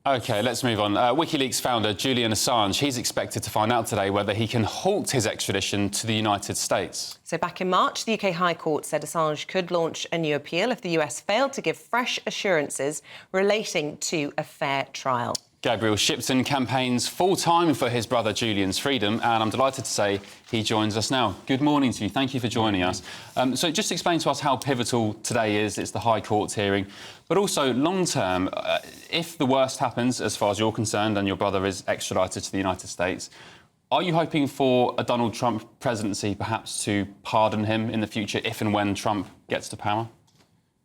OK, let's move on. WikiLeaks founder Julian Assange, he's expected to find out today whether he can halt his extradition to the United States. So back in March, the UK High Court said Assange could launch a new appeal if the US failed to give fresh assurances relating to a fair trial. Gabriel Shipton campaigns full-time for his brother Julian's freedom, and I'm delighted to say he joins us now. Good morning to you. Thank you for joining us. So just explain to us how pivotal today is. It's the High Court's hearing, but also long-term, if the worst happens, as far as you're concerned, and your brother is extradited to the United States, are you hoping for a Donald Trump presidency perhaps to pardon him in the future if and when Trump gets to power?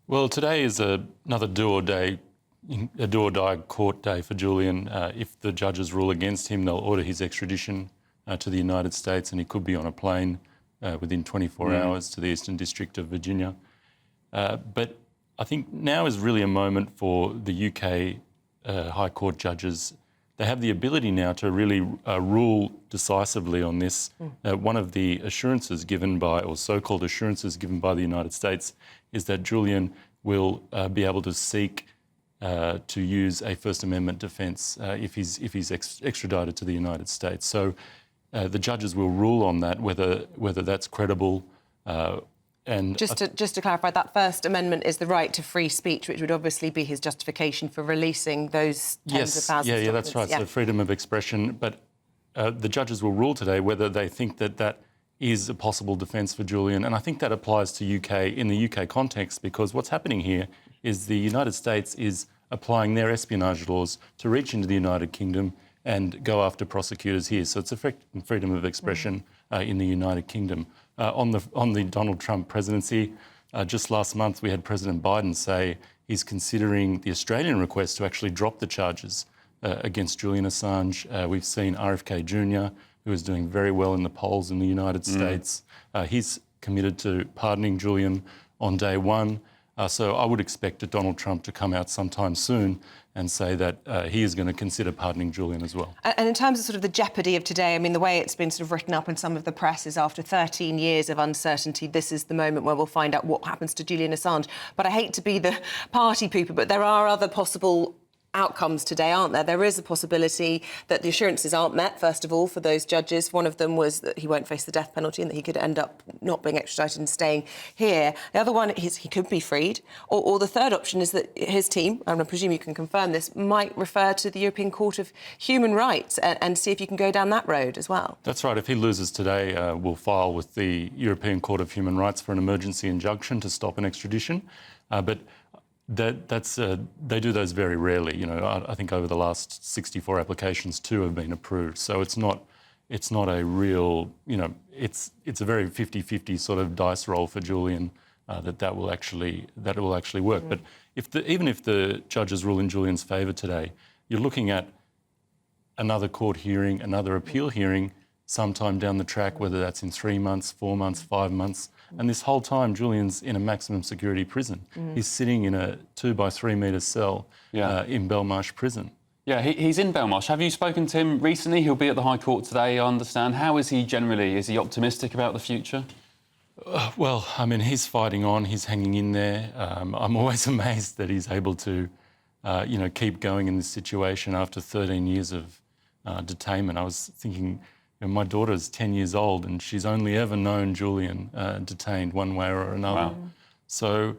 Well, today is another a do-or-die court day for Julian. If the judges rule against him, they'll order his extradition to the United States, and he could be on a plane within 24 hours to the Eastern District of Virginia. But I think now is really a moment for the UK High Court judges. They have the ability now to really rule decisively on this. One of the assurances given by, or so-called assurances given by the United States, is that Julian will be able to seek to use a First Amendment defence if he's extradited to the United States. So the judges will rule on that, whether that's credible. And just to clarify, that First Amendment is the right to free speech, which would obviously be his justification for releasing those tens of thousands. Yeah, that's right. So freedom of expression. But the judges will rule today whether they think that that is a possible defence for Julian, and I think that applies to in the UK context, because what's happening here is the United States is applying their espionage laws to reach into the United Kingdom and go after prosecutors here. So it's affecting freedom of expression in the United Kingdom. On the Donald Trump presidency, just last month we had President Biden say he's considering the Australian request to actually drop the charges against Julian Assange. We've seen RFK Jr., who is doing very well in the polls in the United States. He's committed to pardoning Julian on day one. So I would expect Donald Trump to come out sometime soon and say that he is going to consider pardoning Julian as well. And in terms of sort of the jeopardy of today, I mean, the way it's been sort of written up in some of the press is after 13 years of uncertainty, this is the moment where we'll find out what happens to Julian Assange. But I hate to be the party pooper, but there are other possible outcomes today, aren't there? There is a possibility that the assurances aren't met, first of all, for those judges. One of them was that he won't face the death penalty and that he could end up not being extradited and staying here. The other one is he could be freed. Or the third option is that his team, and I presume you can confirm this, might refer to the European Court of Human Rights and see if you can go down that road as well. That's right. If he loses today, we'll file with the European Court of Human Rights for an emergency injunction to stop an extradition. But they do those very rarely. You know, I think over the last 64 applications, 2 have been approved. So it's not a real, you know, it's a very 50-50 sort of dice roll for Julian that will actually work. But even if the judges rule in Julian's favour today, you're looking at another court hearing, another appeal hearing sometime down the track, whether that's in 3 months, 4 months, 5 months. And this whole time, Julian's in a maximum security prison. He's sitting in a 2 by 3 metre cell in Belmarsh prison. Yeah, he's in Belmarsh. Have you spoken to him recently? He'll be at the High Court today, I understand. How is he generally? Is he optimistic about the future? Well, I mean, he's fighting on. He's hanging in there. I'm always amazed that he's able to, keep going in this situation after 13 years of detainment. I was thinking, my daughter's 10 years old and she's only ever known Julian detained one way or another. Wow. So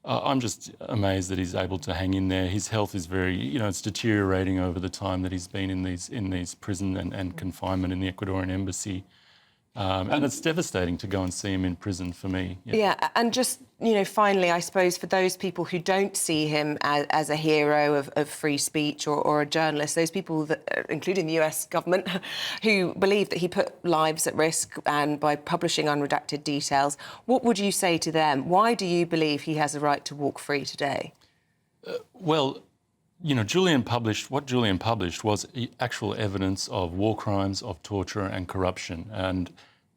I'm just amazed that he's able to hang in there. His health is very, it's deteriorating over the time that he's been in these prison and confinement in the Ecuadorian embassy. And it's devastating to go and see him in prison for me. Yeah, and just, finally, I suppose, for those people who don't see him as a hero of free speech or a journalist, those people, that, including the US government, who believe that he put lives at risk and by publishing unredacted details, what would you say to them? Why do you believe he has a right to walk free today? Julian published was actual evidence of war crimes, of torture and corruption.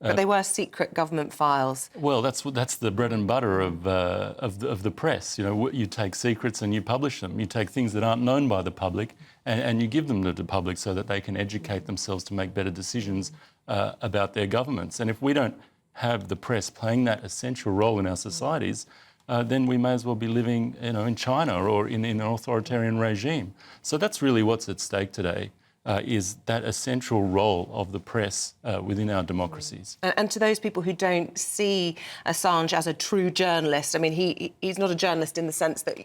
But they were secret government files. Well, that's the bread and butter of the press. You take secrets and you publish them. You take things that aren't known by the public and you give them to the public so that they can educate themselves to make better decisions about their governments. And if we don't have the press playing that essential role in our societies, then we may as well be living, in China or in an authoritarian regime. So that's really what's at stake today. Is that essential role of the press within our democracies. And to those people who don't see Assange as a true journalist, I mean, he's not a journalist in the sense that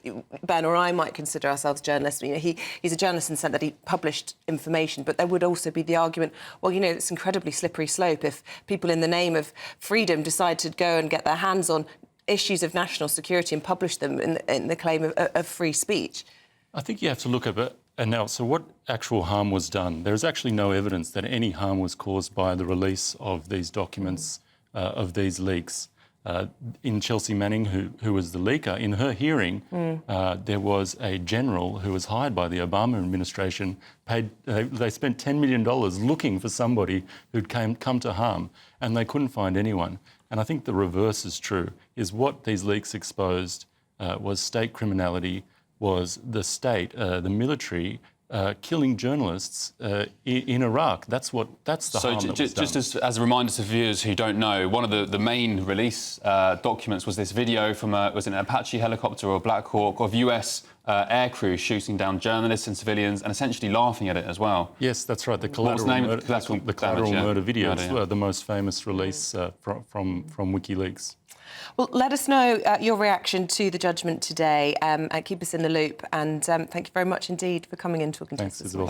Ben or I might consider ourselves journalists. He's a journalist in the sense that he published information, but there would also be the argument, well, it's incredibly slippery slope if people in the name of freedom decide to go and get their hands on issues of national security and publish them in the claim of free speech. I think you have to look at it. And now, so what actual harm was done? There's actually no evidence that any harm was caused by the release of these documents, of these leaks. In Chelsea Manning, who was the leaker, in her hearing, there was a general who was hired by the Obama administration, they spent $10 million looking for somebody who'd come to harm, and they couldn't find anyone. And I think the reverse is true, is what these leaks exposed was state criminality, was the state, the military, killing journalists in Iraq. That's the harm that was done. Just as a reminder to viewers who don't know, one of the main release documents was this video from was it an Apache helicopter or a Black Hawk of US aircrew shooting down journalists and civilians and essentially laughing at it as well. Yes, that's right. The collateral murder video. It's the most famous release from WikiLeaks. Well, let us know your reaction to the judgment today and keep us in the loop. And thank you very much indeed for coming in and talking to us. Thanks, Isabel.